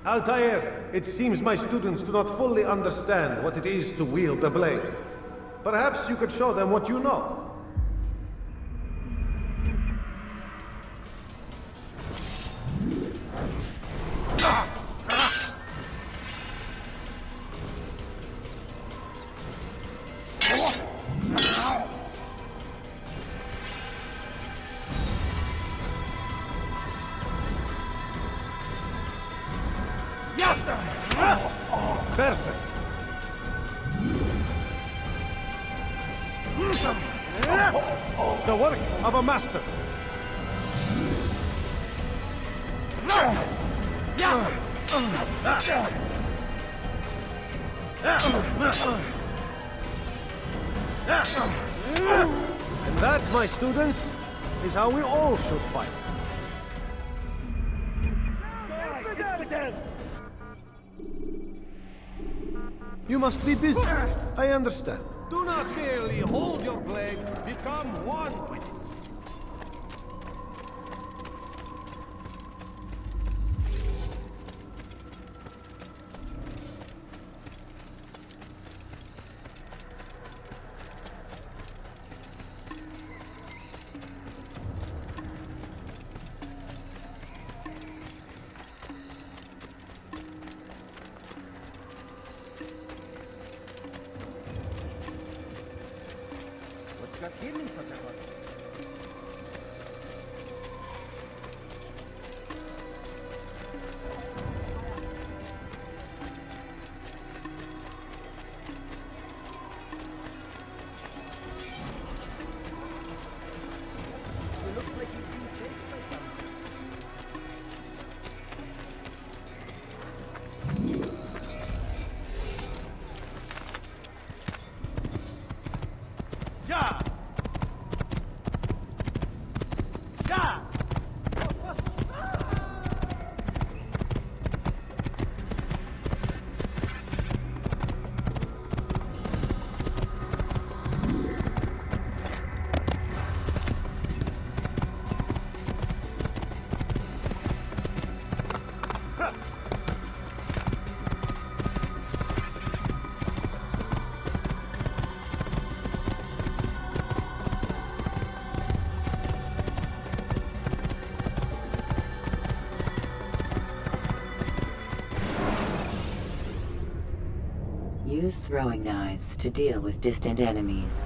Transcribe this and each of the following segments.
Altair, it seems my students do not fully understand what it is to wield the blade. Perhaps you could show them what you know. Perfect. The work of a master. And that, my students, is how we all should fight. You must be busy. I understand. Do not merely hold your blade, become one with it. Use throwing knives to deal with distant enemies.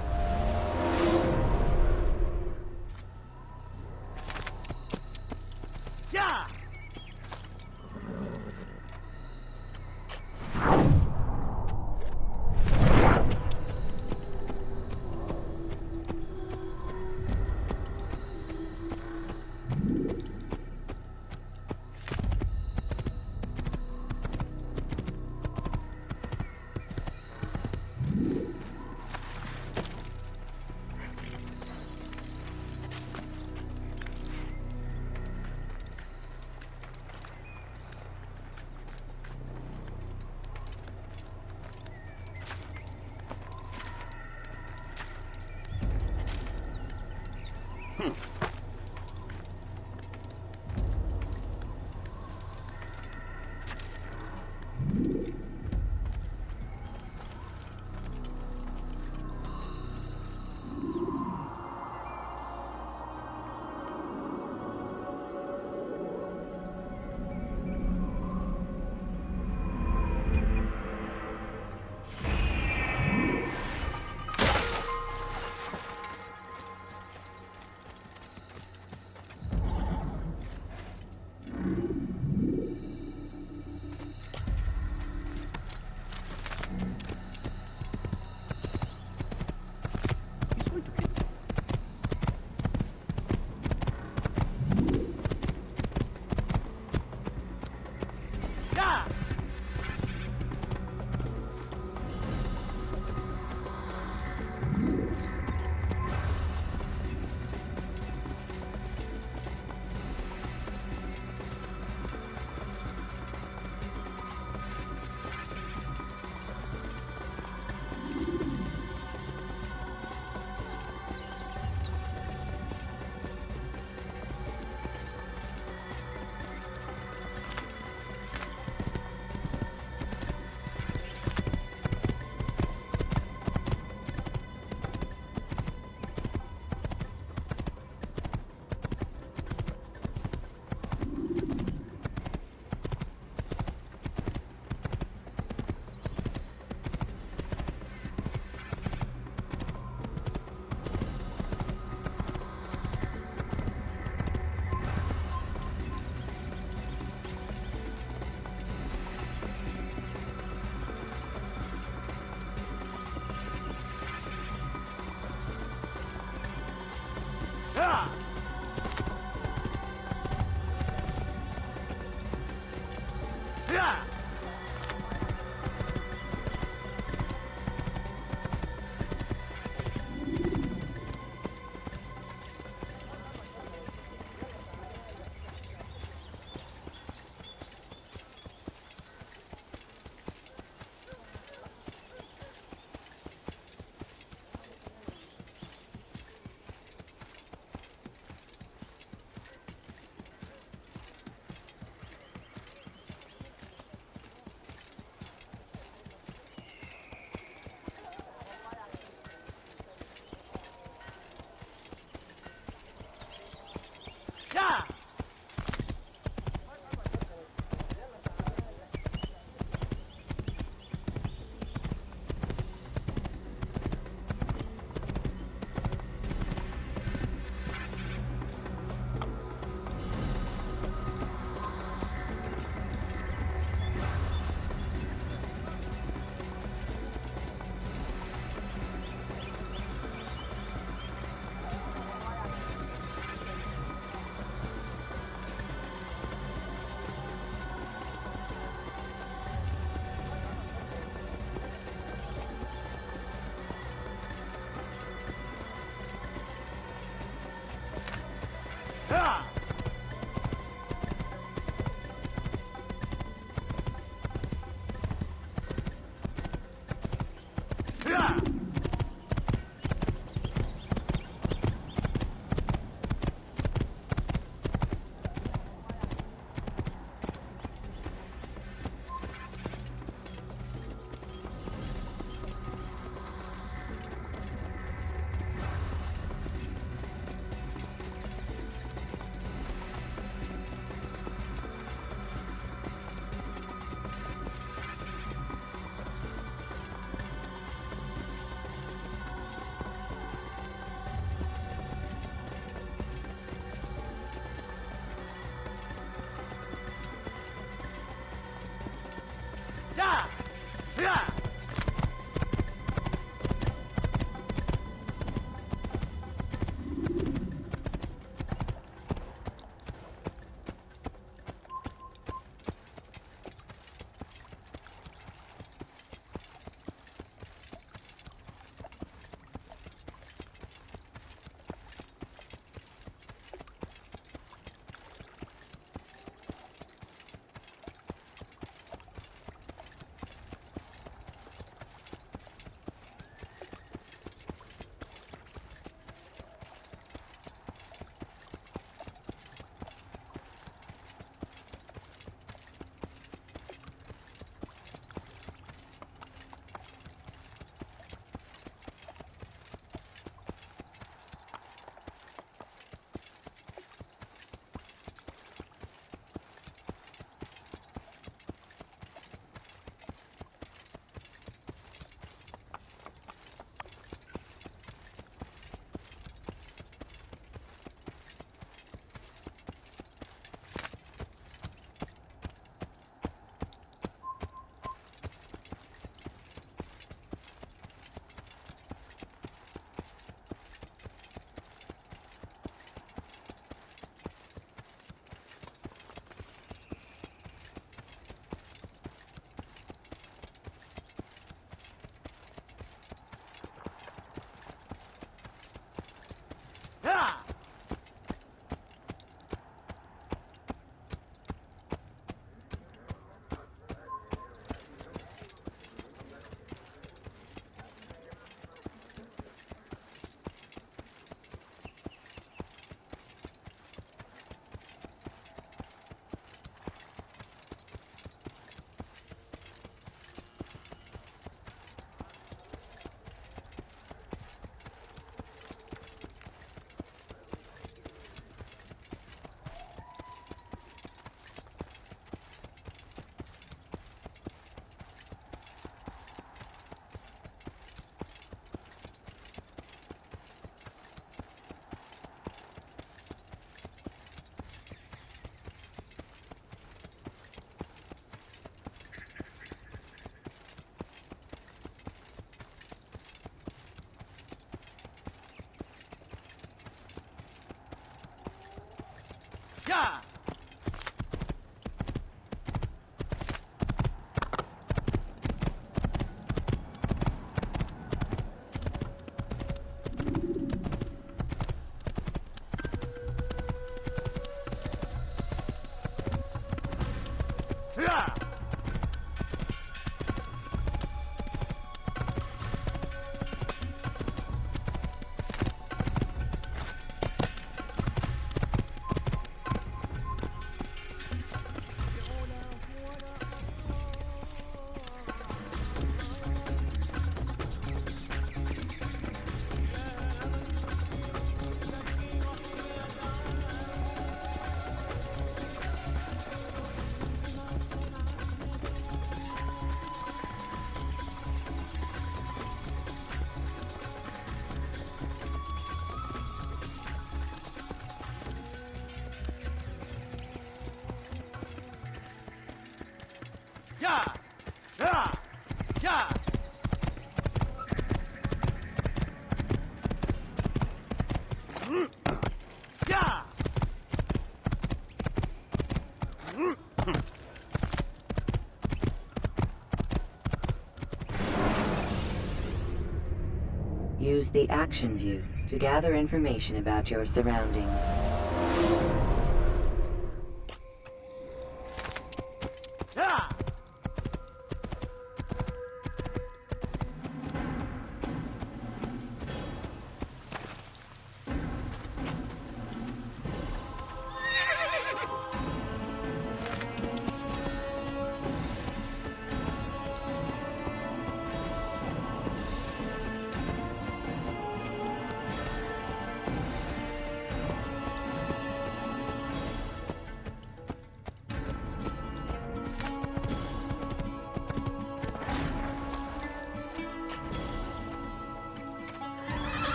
Use the action view to gather information about your surroundings.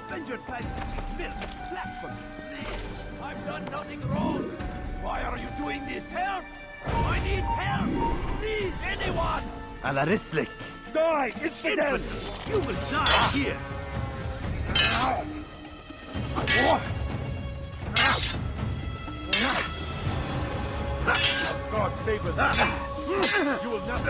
Spend your time teaching milk, blasphemy. I've done nothing wrong. Why are you doing this? Help! I need help! Please, anyone! على رسلك. Die! Infidel! You will die here! God save us! You will not...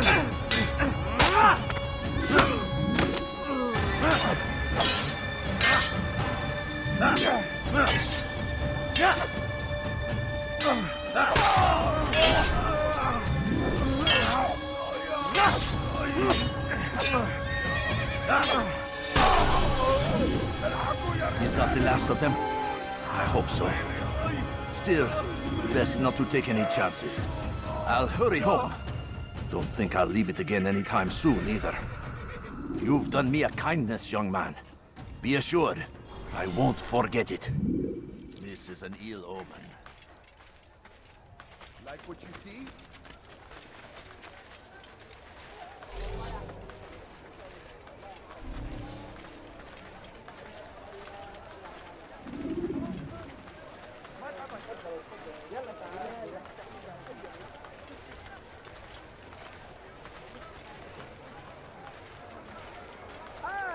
Is that the last of them? I hope so. Still, best not to take any chances. I'll hurry home. Don't think I'll leave it again anytime soon, either. You've done me a kindness, young man. Be assured, I won't forget it. This is an ill omen. Like what you see?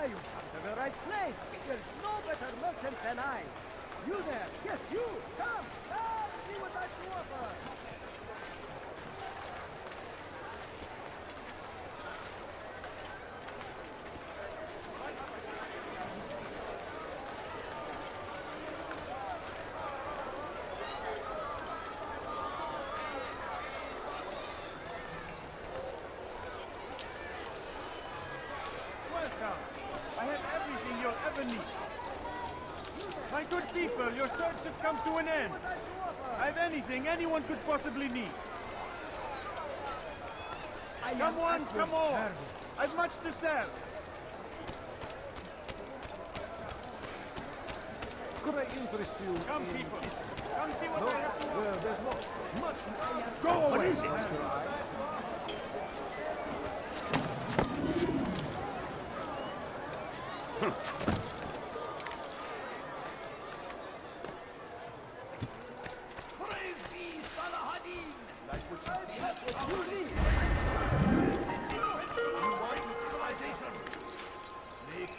You come to the right place. There's no better merchant than I. You there, yes, you. Come, see what I can offer. Welcome. I have everything you'll ever need. My good people, your search has come to an end. I have anything anyone could possibly need. Come on, come on. I've much to sell. Could I interest you Come, in... people. Come see what No, I have to offer. there's not much... Go away. What is it? Praise be Salahadin! Like what you see? What you need? You want civilization? Make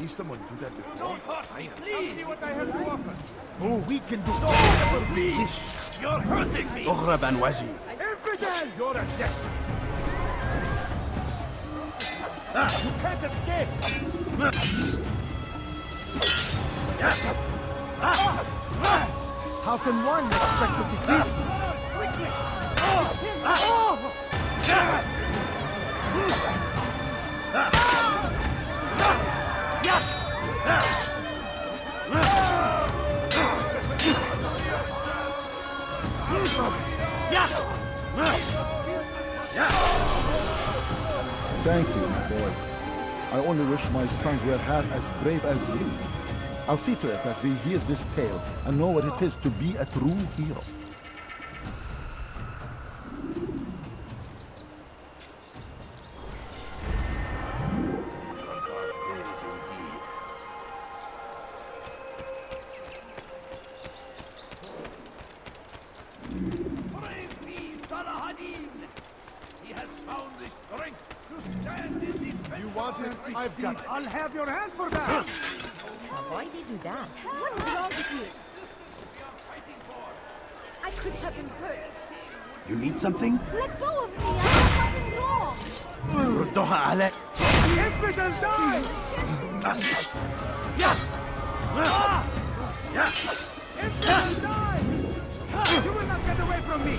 see someone do that before? Don't hurt me, please! See what I have to offer. Oh, we can do Please! You're hurting me! اغرب عن وجهي. Infidel! You're a death. You can't escape! How can one expect to defeat? Thank you, my boy. I only wish my sons were half as brave as you. I'll see to it that they hear this tale and know what it is to be a true hero. Brave me, Salahadin! He has found the strength to stand in defense. You want it? I've got it. I'll have your hand for that! Why did you do that? What is wrong with you? I could have been hurt. You need something? Let go of me! I have nothing wrong! ردوها عليك. Infidel, die! Infidel, die! You will not get away from me!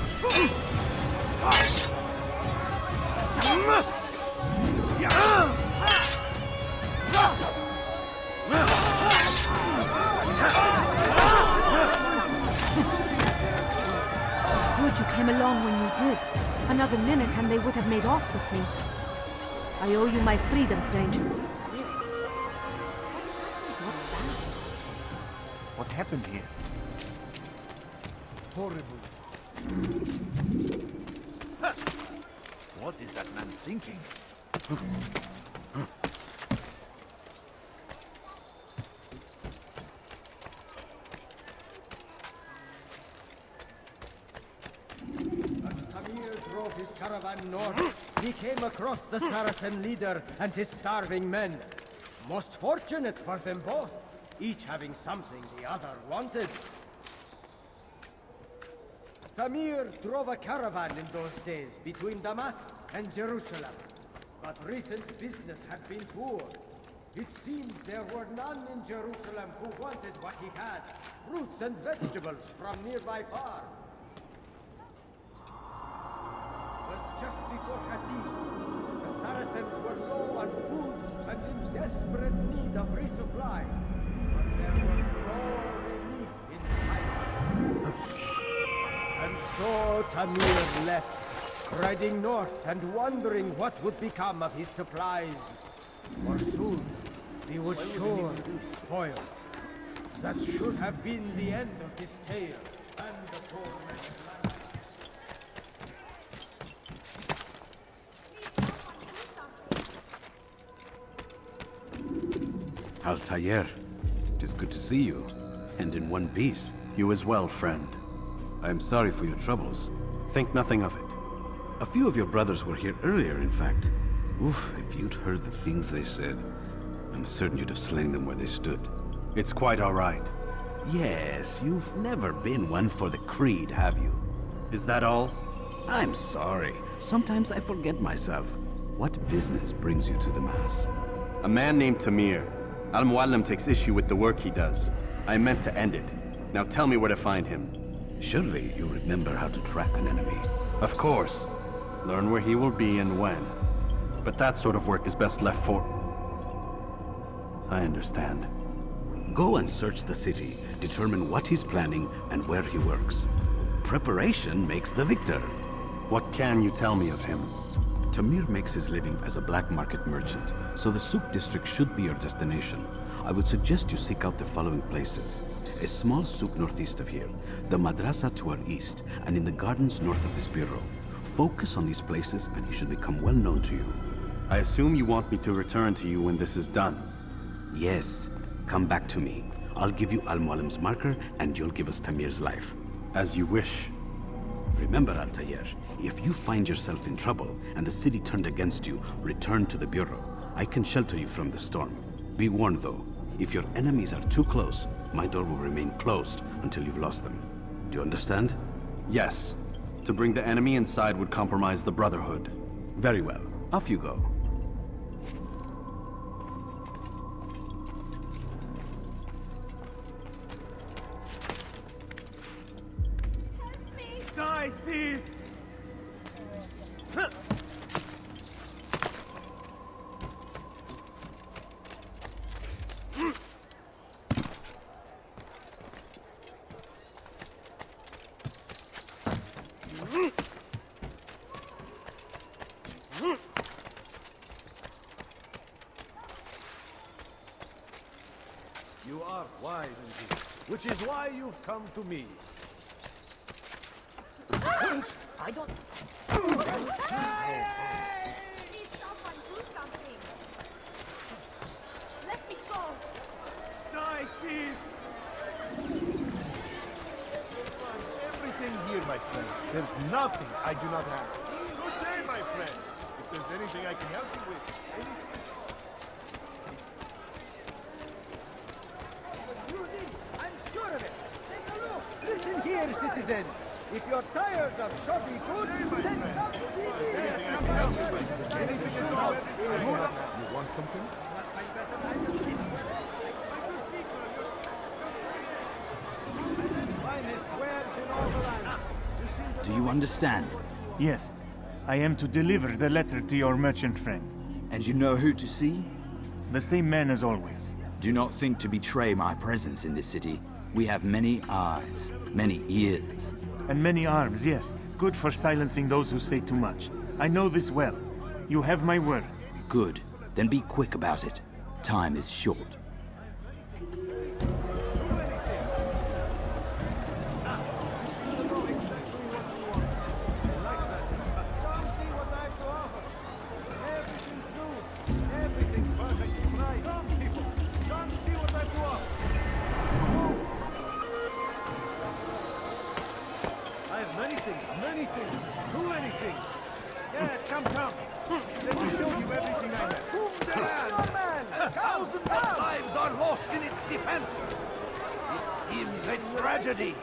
Good you came along when you did. Another minute and they would have made off with me. I owe you my freedom, stranger. What happened here? Horrible. What is that man thinking? As Tamir drove his caravan north, he came across the Saracen leader and his starving men. Most fortunate for them both, each having something the other wanted. Tamir drove a caravan in those days between Damascus and Jerusalem. But recent business had been poor. It seemed there were none in Jerusalem who wanted what he had, fruits and vegetables from nearby farms. It was just before Hatib. The Saracens were low on food and in desperate need of resupply. But there was no relief in sight. And so Tamir left, riding north and wondering what would become of his supplies. For soon, he would surely be spoiled. That should have been the end of his tale, and the poor man's life. Altair, it is good to see you, and in one piece. You as well, friend. I am sorry for your troubles. Think nothing of it. A few of your brothers were here earlier, in fact. Oof, if you'd heard the things they said, I'm certain you'd have slain them where they stood. It's quite all right. Yes, you've never been one for the creed, have you? Is that all? I'm sorry. Sometimes I forget myself. What business brings you to the Mass? A man named Tamir. Al-Muallim takes issue with the work he does. I meant to end it. Now tell me where to find him. Surely you remember how to track an enemy. Of course. Learn where he will be and when. But that sort of work is best left for... I understand. Go and search the city, determine what he's planning and where he works. Preparation makes the victor. What can you tell me of him? Tamir makes his living as a black market merchant, so the Souk district should be your destination. I would suggest you seek out the following places. A small souk northeast of here, the madrasa to our east, and in the gardens north of this bureau. Focus on these places and he should become well known to you. I assume you want me to return to you when this is done. Yes. Come back to me. I'll give you Al-Muallim's marker and you'll give us Tamir's life. As you wish. Remember, Altair, if you find yourself in trouble and the city turned against you, return to the bureau. I can shelter you from the storm. Be warned, though. If your enemies are too close, my door will remain closed until you've lost them. Do you understand? Yes. To bring the enemy inside would compromise the Brotherhood. Very well. Off you go. Die, thief! You are wise indeed, which is why you've come to me. I don't... Please, someone do something! Let me go! Die, thief! Everything here, my friend. There's nothing I do not have. Good day, my friend. If there's anything I can help you with, I'm sure of it. Take a look. Listen here, citizens. If you're tired of shoddy goods, then come to see me. anything at all. You want something? Do you understand? Yes. I am to deliver the letter to your merchant friend. And you know who to see? The same man as always. Do not think to betray my presence in this city. We have many eyes, many ears. And many arms, yes. Good for silencing those who say too much. I know this well. You have my word. Good. Then be quick about it. Time is short. Many things. Too many things. Yes, come. Let me show you everything I have. The land! And thousands of lives are lost in its defense! It seems a tragedy,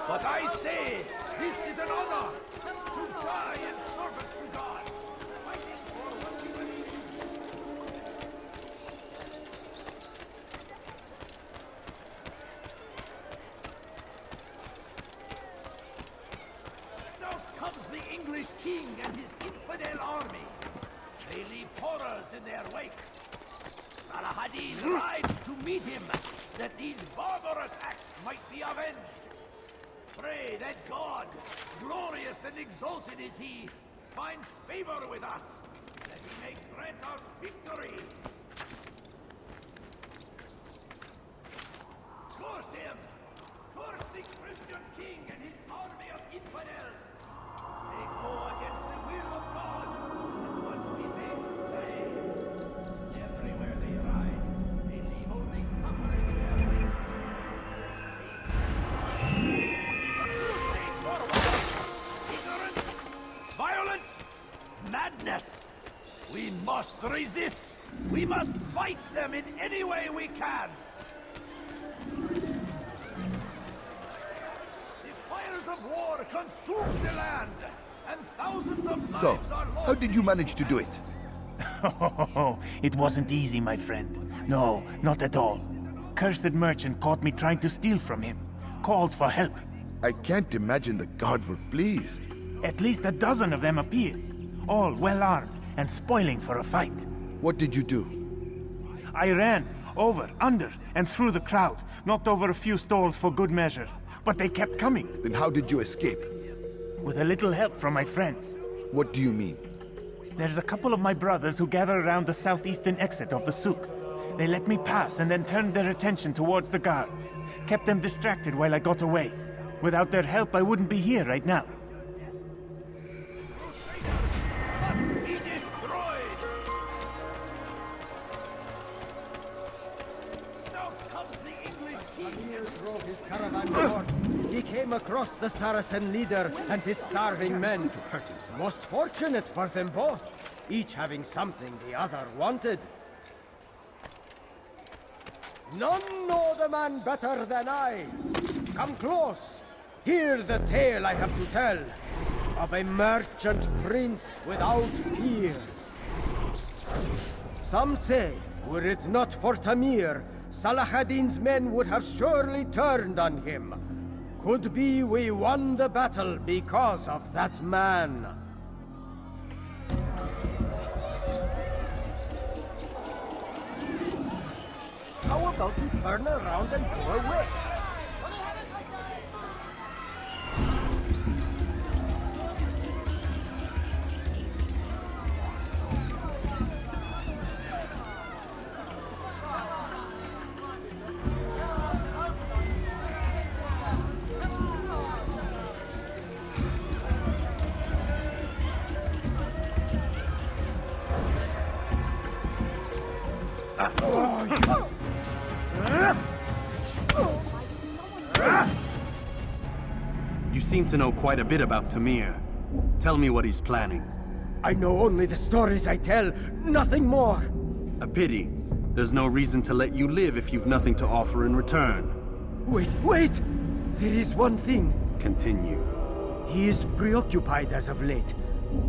but I say this is an honor to die in service to God, fighting for what we believe in. South comes the English king and his infidel army. They leave horrors in their wake. Saladin rides to meet him, that these barbarous acts might be avenged. Pray that God, glorious and exalted is he, finds favor with us, that he may grant us victory. Curse him! Curse the Christian king and his army of infidels! They go against the will of God and must be made to pay. Everywhere they ride, they leave only suffering in their wake. Ignorance, violence, madness. We must resist. We must fight them in any way we can. Of war consumes the land, and thousands of lives So, are lost. how did you manage to do it? It wasn't easy, my friend. No, not at all. Cursed merchant caught me trying to steal from him. Called for help. I can't imagine the guards were pleased. At least a dozen of them appeared. All well armed and spoiling for a fight. What did you do? I ran over, under, and through the crowd. Knocked over a few stalls for good measure. But they kept coming. Then how did you escape? With a little help from my friends. What do you mean? There's a couple of my brothers who gather around the southeastern exit of the souk. They let me pass and then turned their attention towards the guards. Kept them distracted while I got away. Without their help, I wouldn't be here right now. Must be destroyed. South comes the English king. Emil drove his caravan north. He came across the Saracen leader and his starving men. Most fortunate for them both, each having something the other wanted. None know the man better than I. Come close. Hear the tale I have to tell of a merchant prince without peer. Some say, were it not for Tamir, Salah ad-Din's men would have surely turned on him. Could be we won the battle because of that man. How about you turn around and go away? You seem to know quite a bit about Tamir. Tell me what he's planning. I know only the stories I tell, nothing more. A pity. There's no reason to let you live if you've nothing to offer in return. Wait! There is one thing. Continue. He is preoccupied as of late.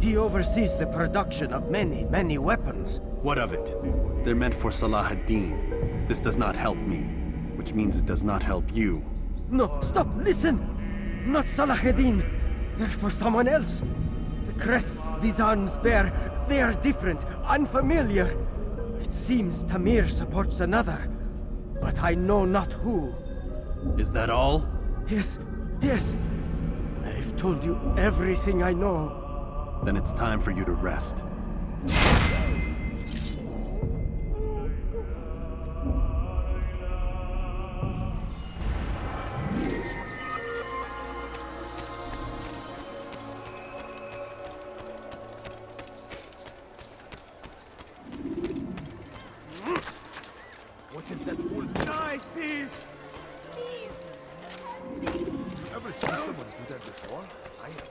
He oversees the production of many weapons. What of it? They're meant for Salah ad-Din. This does not help me, which means it does not help you. No, stop, listen! Not Salah ad-Din. They're for someone else. The crests these arms bear, they are different, unfamiliar. It seems Tamir supports another, but I know not who. Is that all? Yes. I've told you everything I know. Then it's time for you to rest. What is that fool? Die, thief! Ever seen someone do that before? I have.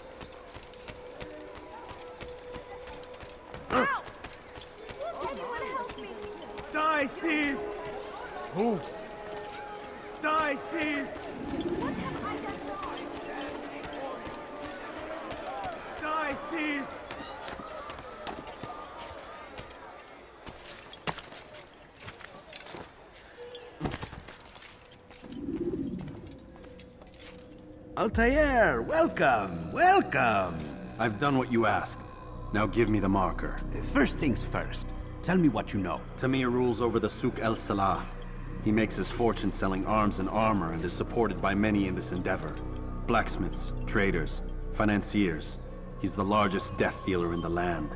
Anyone help me? Die, thief! Who? Die, thief! What have I done? Die, thief! Altair, welcome! I've done what you asked. Now give me the marker. First things first, tell me what you know. Tamir rules over the Souk El Salah. He makes his fortune selling arms and armor and is supported by many in this endeavor. Blacksmiths, traders, financiers. He's the largest death dealer in the land.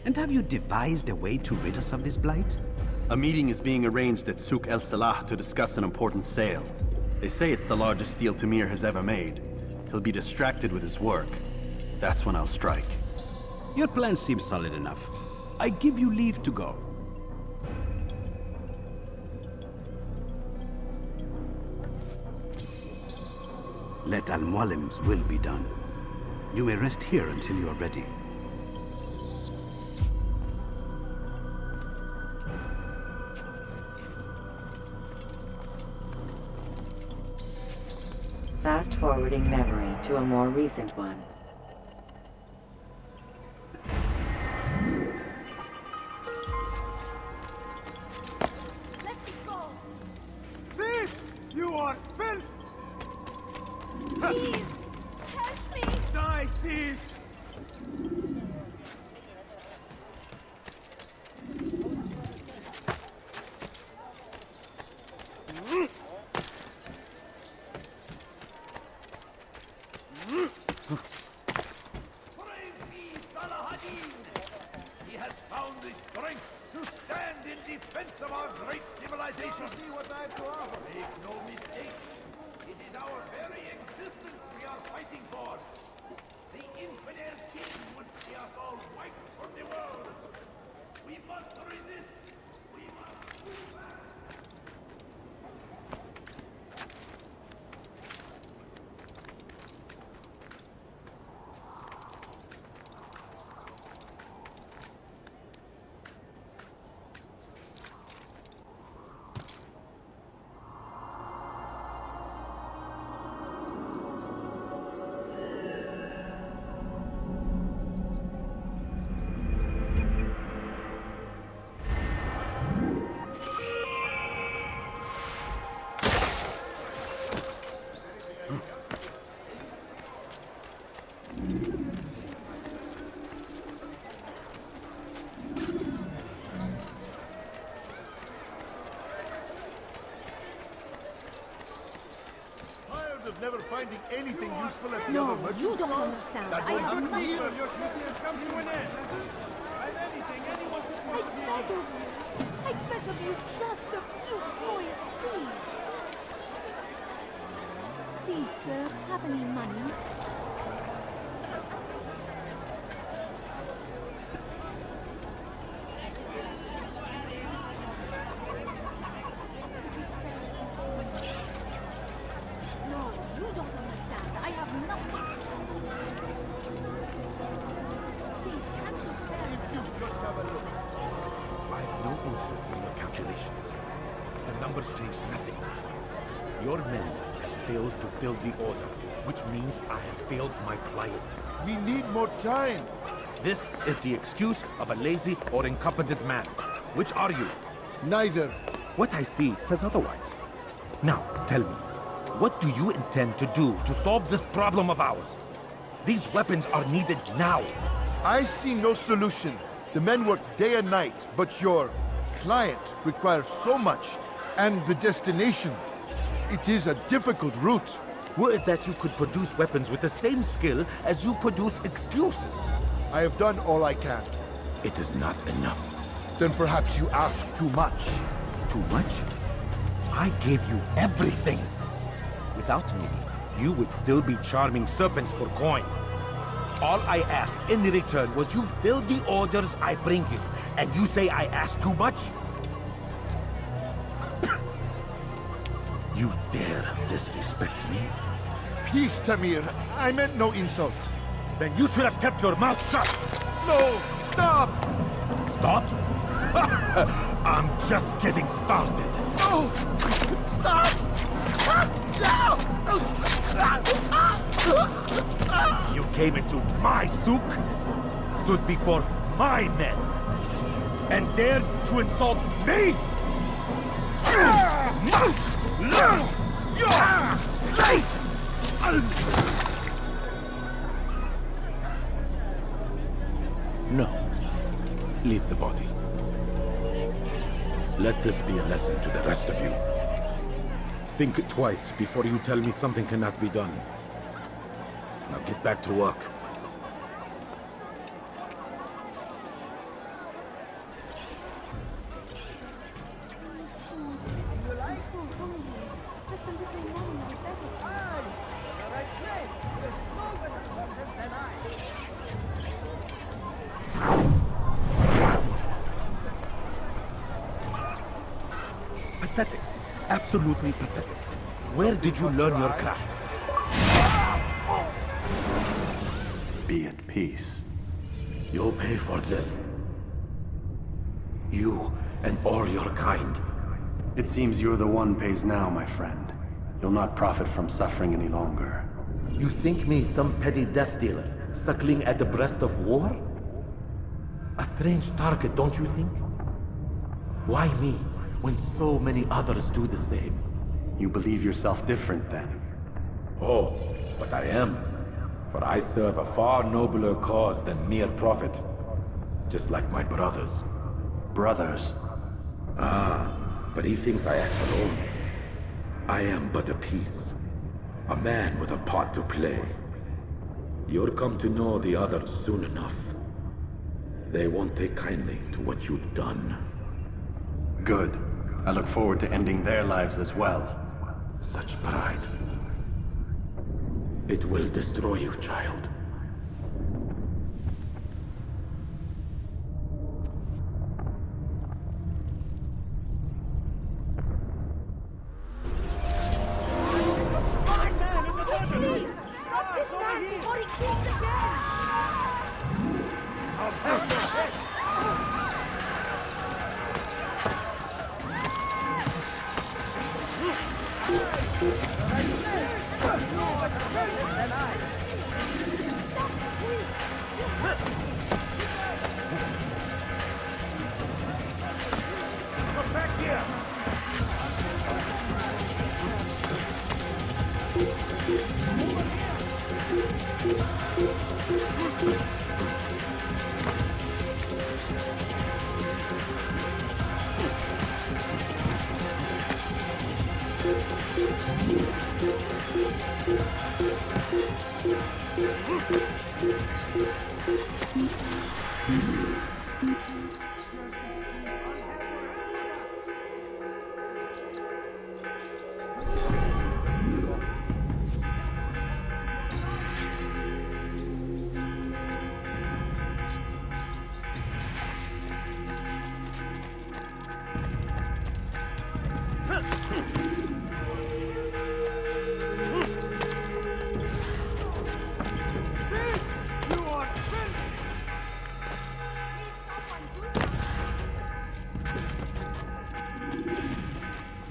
And have you devised a way to rid us of this blight? A meeting is being arranged at Souk El Salah to discuss an important sale. They say it's the largest deal Tamir has ever made. He'll be distracted with his work. That's when I'll strike. Your plan seems solid enough. I give you leave to go. Let Al-Mualim's will be done. You may rest here until you are ready. Fast-forwarding memory to a more recent one. Let me go! Thief! You are filth! Please! Help me! Die, thief! Praise be Salah ad-Din! He has found the strength to stand in defense of our great civilization. See what I have to offer. Make no mistake. It is our very existence we are fighting for. The infidel king would see us all wiped from the world. We must resist. We must move back. accused of never finding anything useful at the No, other merchant you don't stores? understand. That I won't have do nothing. either. Your duty has come to an end. I'm anything anyone could I beg of you. I beg of you just a few coins, please. Please, sir, have any money? No, you don't understand. I have nothing. Please, can't you spare If you just have a look. I have no interest in your calculations. The numbers change nothing. Your men have failed to fill the order, which means I have failed my client. We need more time. This is the excuse of a lazy or incompetent man. Which are you? Neither. What I see says otherwise. Now, tell me, what do you intend to do to solve this problem of ours? These weapons are needed now. I see no solution. The men work day and night, but your client requires so much, and the destination. It is a difficult route. Were it that you could produce weapons with the same skill as you produce excuses. I have done all I can. It is not enough. Then perhaps you ask too much. Too much? I gave you everything. Without me, you would still be charming serpents for coin. All I ask in return was you fill the orders I bring you, and you say I ask too much? You dare disrespect me? Peace, Tamir. I meant no insult. Then you should have kept your mouth shut! No! Stop! Stop? I'm just getting started. No! Stop! You came into my souk, stood before my men, and dared to insult me? You must learn your place! No. Leave the body. Let this be a lesson to the rest of you. Think twice before you tell me something cannot be done. Now get back to work. Pathetic. Absolutely pathetic. Where did you learn your craft? Be at peace. You'll pay for this. You and all your kind. It seems you're the one pays now, my friend. You'll not profit from suffering any longer. You think me some petty death dealer, suckling at the breast of war? A strange target, don't you think? Why me, when so many others do the same? You believe yourself different, then? Oh, but I am. For I serve a far nobler cause than mere profit. Just like my brothers. Brothers? Ah, but he thinks I act alone. I am but a piece. A man with a part to play. You'll come to know the others soon enough. They won't take kindly to what you've done. Good. I look forward to ending their lives as well. Such pride. It will destroy you, child.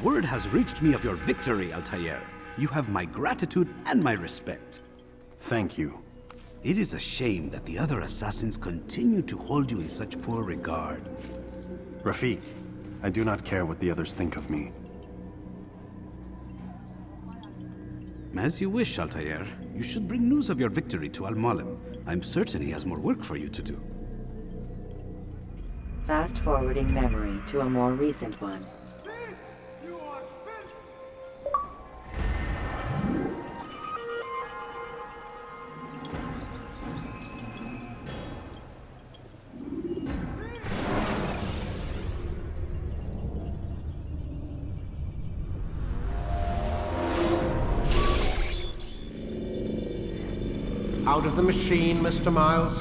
Word has reached me of your victory, Altair. You have my gratitude and my respect. Thank you. It is a shame that the other assassins continue to hold you in such poor regard. Rafiq, I do not care what the others think of me. As you wish, Altair. You should bring news of your victory to Al-Malim. I'm certain he has more work for you to do. Fast-forwarding memory to a more recent one. Out of the machine, Mr. Miles?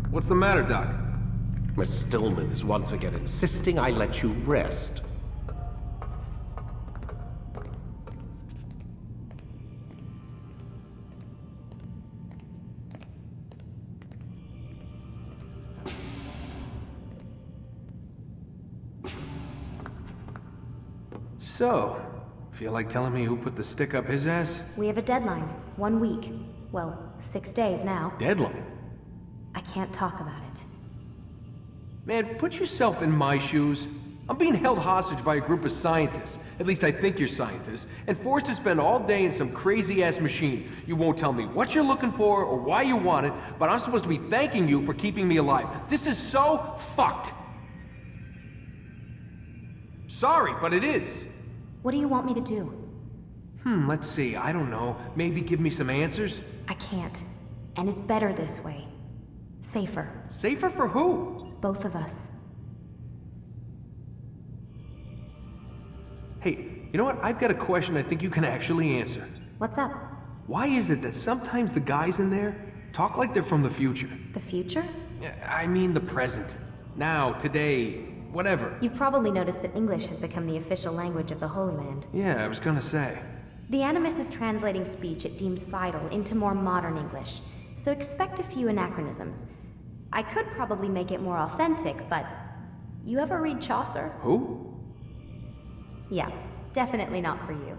What's the matter, Doc? Miss Stillman is once again insisting I let you rest. So, feel like telling me who put the stick up his ass? We have a deadline. 1 week. Well, 6 days now. Deadline? I can't talk about it. Man, put yourself in my shoes. I'm being held hostage by a group of scientists, at least I think you're scientists, and forced to spend all day in some crazy-ass machine. You won't tell me what you're looking for or why you want it, but I'm supposed to be thanking you for keeping me alive. This is so fucked! Sorry, but it is. What do you want me to do? Let's see, I don't know. Maybe give me some answers? I can't. And it's better this way. Safer. Safer for who? Both of us. Hey, you know what? I've got a question I think you can actually answer. What's up? Why is it that sometimes the guys in there talk like they're from the future? The future? I mean the present. Now, today, whatever. You've probably noticed that English has become the official language of the Holy Land. Yeah, I was gonna say. The Animus is translating speech it deems vital into more modern English, so expect a few anachronisms. I could probably make it more authentic, but... You ever read Chaucer? Who? Yeah, definitely not for you.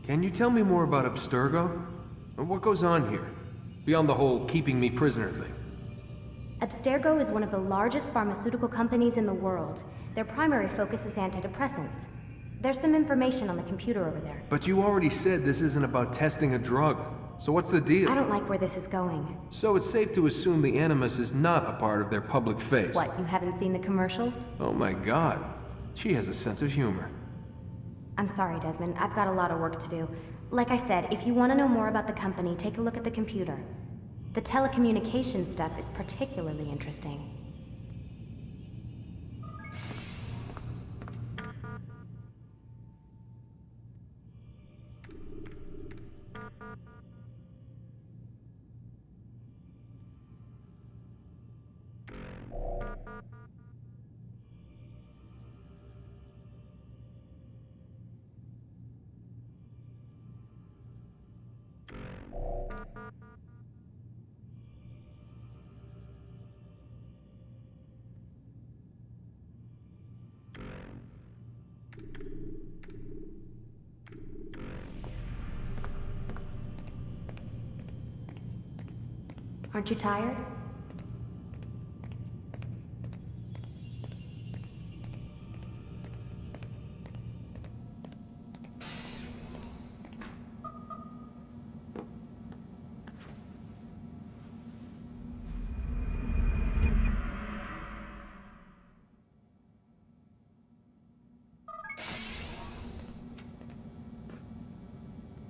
Can you tell me more about Abstergo? And what goes on here? Beyond the whole keeping me prisoner thing. Abstergo is one of the largest pharmaceutical companies in the world. Their primary focus is antidepressants. There's some information on the computer over there. But you already said this isn't about testing a drug. So what's the deal? I don't like where this is going. So it's safe to assume the Animus is not a part of their public face. What, you haven't seen the commercials? Oh my god. She has a sense of humor. I'm sorry, Desmond. I've got a lot of work to do. Like I said, if you want to know more about the company, take a look at the computer. The telecommunication stuff is particularly interesting. Aren't you tired?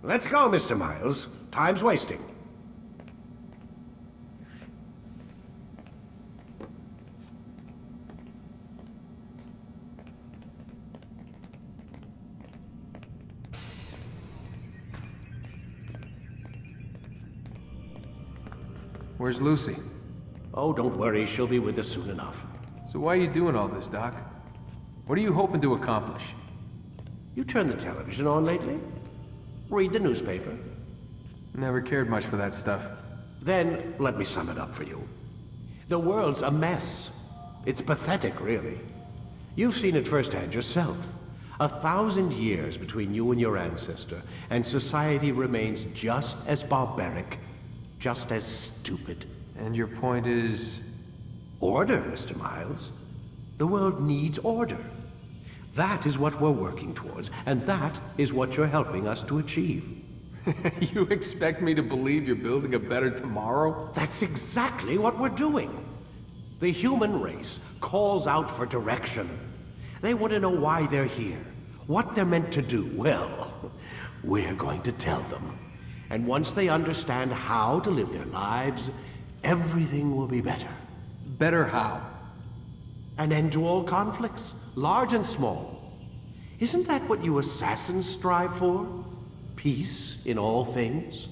Let's go, Mr. Miles. Time's wasting. Where's Lucy? Oh, don't worry. She'll be with us soon enough. So why are you doing all this, Doc? What are you hoping to accomplish? You turned the television on lately? Read the newspaper? Never cared much for that stuff. Then, let me sum it up for you. The world's a mess. It's pathetic, really. You've seen it firsthand yourself. 1,000 years between you and your ancestor, and society remains just as barbaric, just as stupid. And your point is? Order, Mr. Miles. The world needs order. That is what we're working towards, and that is what you're helping us to achieve. You expect me to believe you're building a better tomorrow? That's exactly what we're doing. The human race calls out for direction. They want to know why they're here, what they're meant to do. Well, we're going to tell them. And once they understand how to live their lives, everything will be better. Better how? An end to all conflicts, large and small. Isn't that what you assassins strive for? Peace in all things?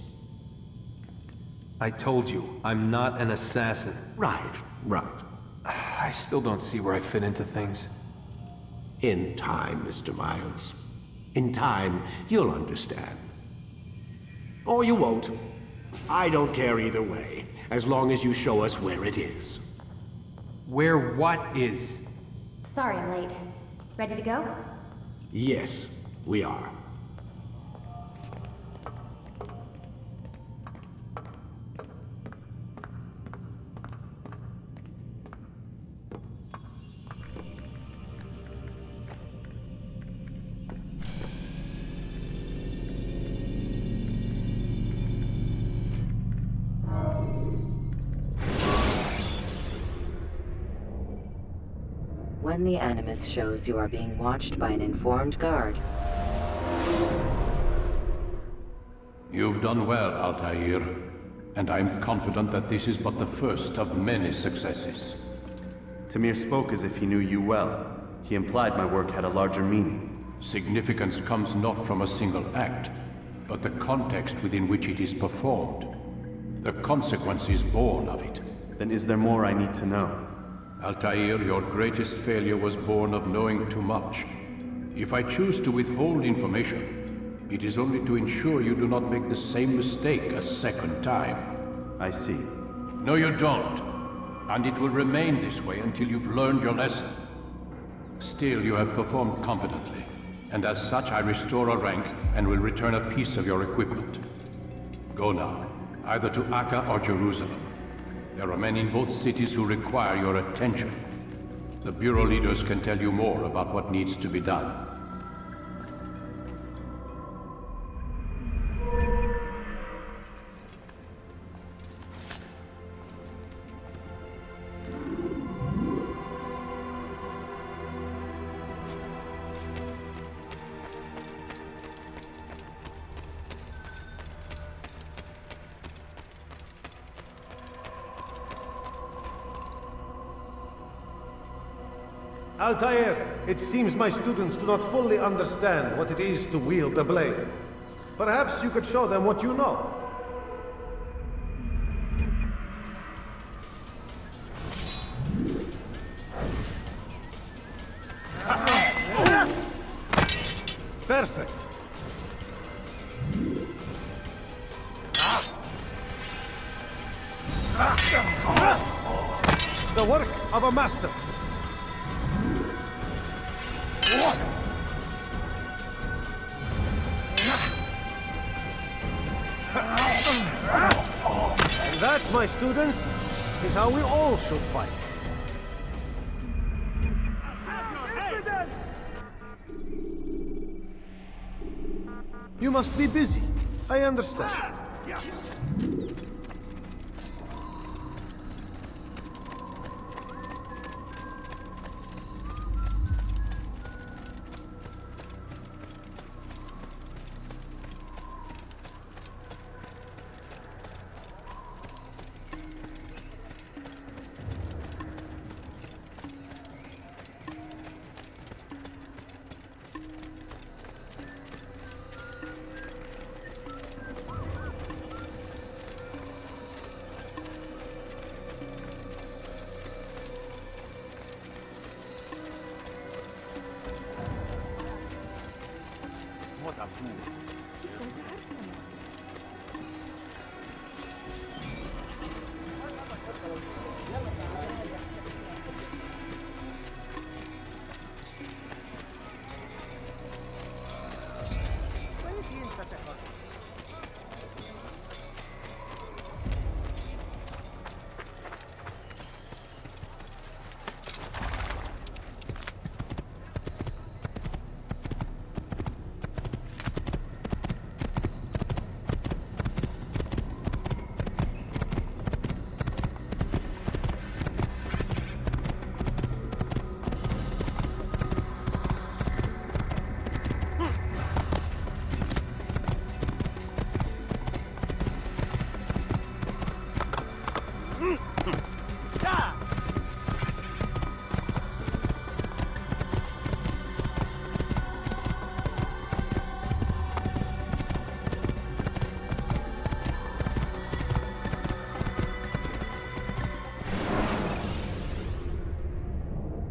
I told you, I'm not an assassin. Right. I still don't see where I fit into things. In time, Mr. Miles. In time, you'll understand. Or you won't. I don't care either way, as long as you show us where it is. Where what is? Sorry I'm late. Ready to go? Yes, we are. When the Animus shows you are being watched by an informed guard. You've done well, Altair, and I'm confident that this is but the first of many successes. Tamir spoke as if he knew you well. He implied my work had a larger meaning. Significance comes not from a single act, but the context within which it is performed. The consequences born of it. Then is there more I need to know? Altair, your greatest failure was born of knowing too much. If I choose to withhold information, it is only to ensure you do not make the same mistake a second time. I see. No, you don't. And it will remain this way until you've learned your lesson. Still, you have performed competently, and as such I restore a rank and will return a piece of your equipment. Go now, either to Akka or Jerusalem. There are men in both cities who require your attention. The Bureau leaders can tell you more about what needs to be done. Altair, it seems my students do not fully understand what it is to wield the blade. Perhaps you could show them what you know. Perfect. The work of a master. And that, my students, is how we all should fight. You must be busy. I understand.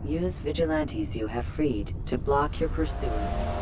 Use vigilantes you have freed to block your pursuers.